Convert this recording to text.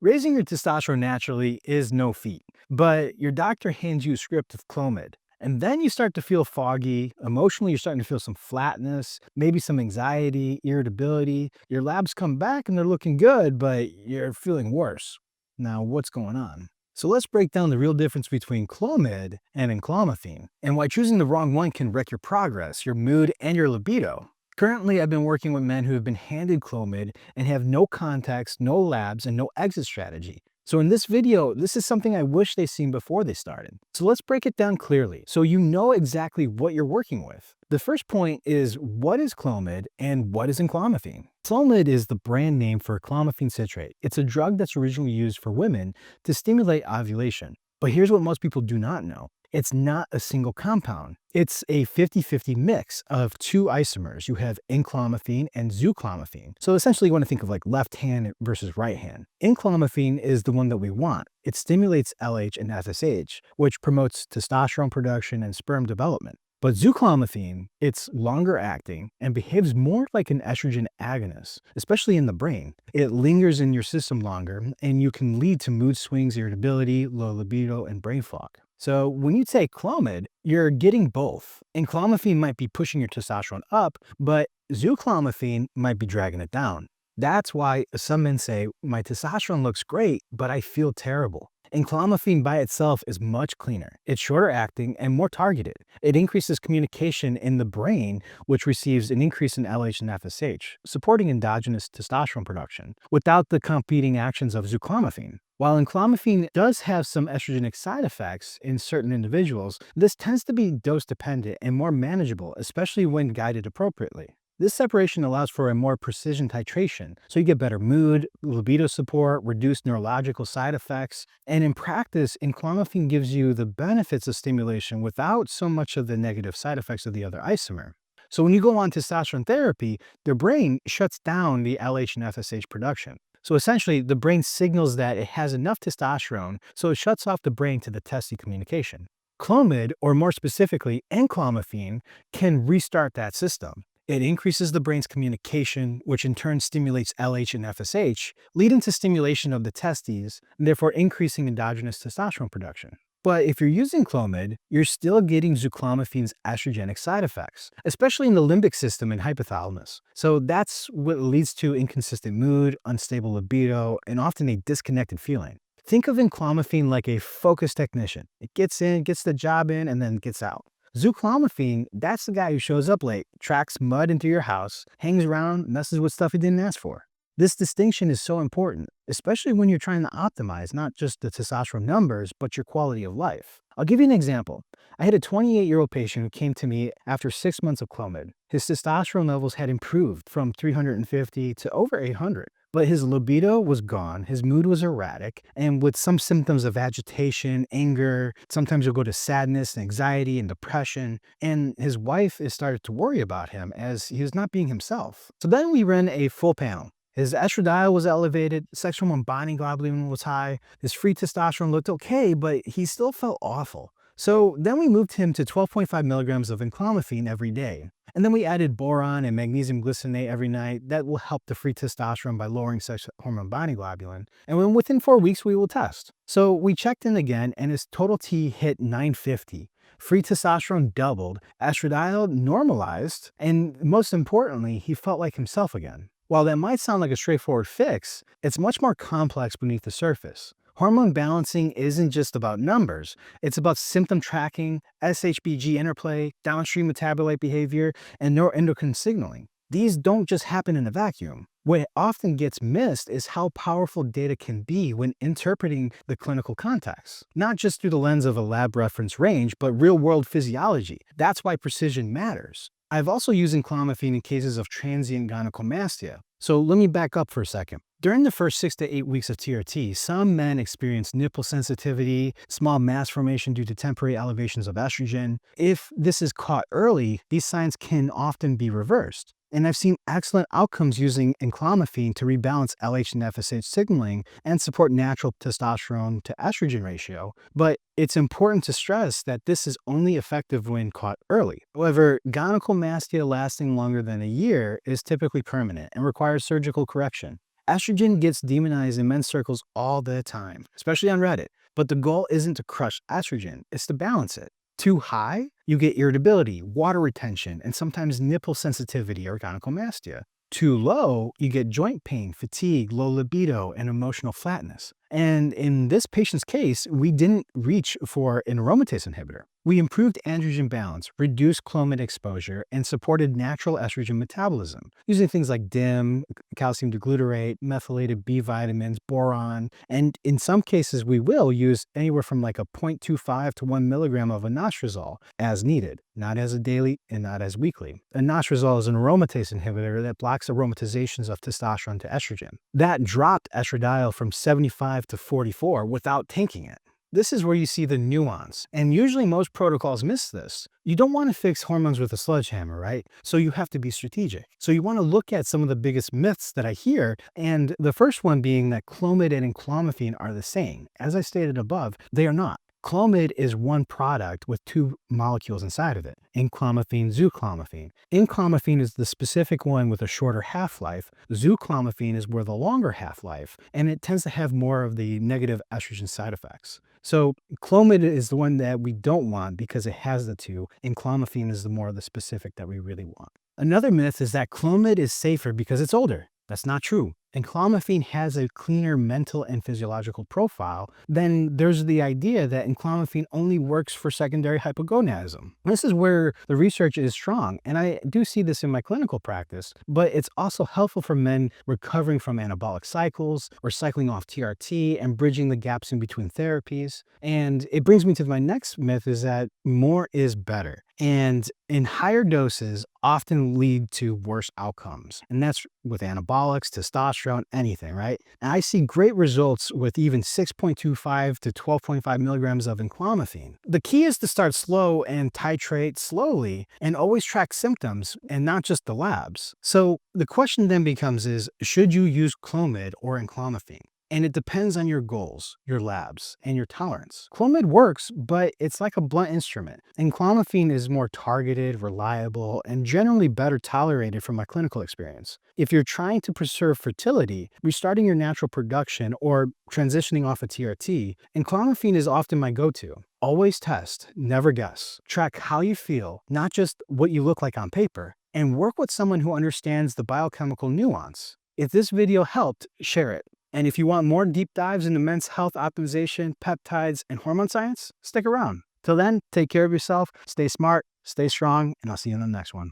Raising your testosterone naturally is no feat, but your doctor hands you a script of Clomid. And then you start to feel foggy. Emotionally, you're starting to feel some flatness, maybe some anxiety, irritability. Your labs come back and they're looking good, but you're feeling worse. Now, what's going on? So let's break down the real difference between Clomid and Enclomiphene, and why choosing the wrong one can wreck your progress, your mood, and your libido. Currently, I've been working with men who have been handed Clomid and have no context, no labs, and no exit strategy. So in this video, this is something I wish they seen before they started. So let's break it down clearly so you know exactly what you're working with. The first point is, what is Clomid and what is Enclomiphene? Clomid is the brand name for clomiphene citrate. It's a drug that's originally used for women to stimulate ovulation. But here's what most people do not know. It's not a single compound. It's a 50-50 mix of two isomers. You have enclomiphene and zuclomiphene. So essentially you want to think of like left hand versus right hand. Enclomiphene is the one that we want. It stimulates LH and FSH, which promotes testosterone production and sperm development. But zuclomiphene, it's longer acting and behaves more like an estrogen agonist, especially in the brain. It lingers in your system longer, and you can lead to mood swings, irritability, low libido, and brain fog. So when you take Clomid, you're getting both. Enclomiphene might be pushing your testosterone up, but zuclomiphene might be dragging it down. That's why some men say, my testosterone looks great, but I feel terrible. Enclomiphene by itself is much cleaner. It's shorter acting and more targeted. It increases communication in the brain, which receives an increase in LH and FSH, supporting endogenous testosterone production, without the competing actions of zuclomiphene. While enclomiphene does have some estrogenic side effects in certain individuals, this tends to be dose-dependent and more manageable, especially when guided appropriately. This separation allows for a more precision titration, so you get better mood, libido support, reduced neurological side effects, and in practice, enclomiphene gives you the benefits of stimulation without so much of the negative side effects of the other isomer. So when you go on testosterone therapy, the brain shuts down the LH and FSH production. So essentially, the brain signals that it has enough testosterone, so it shuts off the brain to the testy communication. Clomid, or more specifically, enclomiphene, can restart that system. It increases the brain's communication, which in turn stimulates LH and FSH, leading to stimulation of the testes, and therefore increasing endogenous testosterone production. But if you're using Clomid, you're still getting zuclomiphene's estrogenic side effects, especially in the limbic system and hypothalamus. So that's what leads to inconsistent mood, unstable libido, and often a disconnected feeling. Think of enclomiphene like a focus technician. It gets in, gets the job in, and then gets out. Zuclomiphene, that's the guy who shows up late, tracks mud into your house, hangs around, messes with stuff he didn't ask for. This distinction is so important, especially when you're trying to optimize not just the testosterone numbers, but your quality of life. I'll give you an example. I had a 28-year-old patient who came to me after 6 months of Clomid. His testosterone levels had improved from 350 to over 800. But his libido was gone, his mood was erratic, and with some symptoms of agitation, anger, sometimes you'll go to sadness, anxiety, and depression. And his wife has started to worry about him as he was not being himself. So then we ran a full panel. His estradiol was elevated, sex hormone binding globulin was high, his free testosterone looked okay, but he still felt awful. So then we moved him to 12.5 milligrams of enclomiphene every day. And then we added boron and magnesium glycinate every night. That will help the free testosterone by lowering sex hormone binding globulin. And then within 4 weeks, we will test. So we checked in again, and his total T hit 950. Free testosterone doubled, estradiol normalized, and most importantly, he felt like himself again. While that might sound like a straightforward fix, it's much more complex beneath the surface. Hormone balancing isn't just about numbers. It's about symptom tracking, SHBG interplay, downstream metabolite behavior, and neuroendocrine signaling. These don't just happen in a vacuum. What often gets missed is how powerful data can be when interpreting the clinical context, not just through the lens of a lab reference range, but real-world physiology. That's why precision matters. I've also used enclomiphene in cases of transient gynecomastia. So let me back up for a second. During the first 6 to 8 weeks of TRT, some men experience nipple sensitivity, small mass formation due to temporary elevations of estrogen. If this is caught early, these signs can often be reversed. And I've seen excellent outcomes using enclomiphene to rebalance LH and FSH signaling and support natural testosterone to estrogen ratio. But it's important to stress that this is only effective when caught early. However, gynecomastia lasting longer than a year is typically permanent and requires surgical correction. Estrogen gets demonized in men's circles all the time, especially on Reddit. But the goal isn't to crush estrogen, it's to balance it. Too high, you get irritability, water retention, and sometimes nipple sensitivity or gynecomastia. Too low, you get joint pain, fatigue, low libido, and emotional flatness. And in this patient's case, we didn't reach for an aromatase inhibitor. We improved androgen balance, reduced Clomid exposure, and supported natural estrogen metabolism using things like DIM, calcium deglutarate, methylated B vitamins, boron, and in some cases we will use anywhere from like a 0.25 to 1 milligram of anastrozole as needed, not as a daily and not as weekly. Anastrozole is an aromatase inhibitor that blocks aromatizations of testosterone to estrogen. That dropped estradiol from 75 to 44 without tanking it. This is where you see the nuance, and usually most protocols miss this. You don't want to fix hormones with a sledgehammer, right? So you have to be strategic. So you want to look at some of the biggest myths that I hear, and the first one being that Clomid and Enclomiphene are the same. As I stated above, they are not. Clomid is one product with two molecules inside of it, Enclomiphene, zuclomiphene. Enclomiphene is the specific one with a shorter half-life. Zuclomiphene is where the longer half-life, and it tends to have more of the negative estrogen side effects. So Clomid is the one that we don't want because it has the two. Enclomiphene is the more of the specific that we really want. Another myth is that Clomid is safer because it's older. That's not true. Enclomiphene has a cleaner mental and physiological profile. Then there's the idea that enclomiphene only works for secondary hypogonadism. This is where the research is strong, and I do see this in my clinical practice, but it's also helpful for men recovering from anabolic cycles or cycling off TRT and bridging the gaps in between therapies. And it brings me to my next myth is that more is better. And in higher doses often lead to worse outcomes. And that's with anabolics, testosterone, anything, right? And I see great results with even 6.25 to 12.5 milligrams of enclomiphene. The key is to start slow and titrate slowly and always track symptoms and not just the labs. So the question then becomes is, should you use Clomid or enclomiphene? And it depends on your goals, your labs, and your tolerance. Clomid works, but it's like a blunt instrument. Enclomiphene is more targeted, reliable, and generally better tolerated from my clinical experience. If you're trying to preserve fertility, restarting your natural production, or transitioning off a TRT, enclomiphene is often my go-to. Always test, never guess. Track how you feel, not just what you look like on paper, and work with someone who understands the biochemical nuance. If this video helped, share it. And if you want more deep dives into men's health optimization, peptides, and hormone science, stick around. Till then, take care of yourself, stay smart, stay strong, and I'll see you in the next one.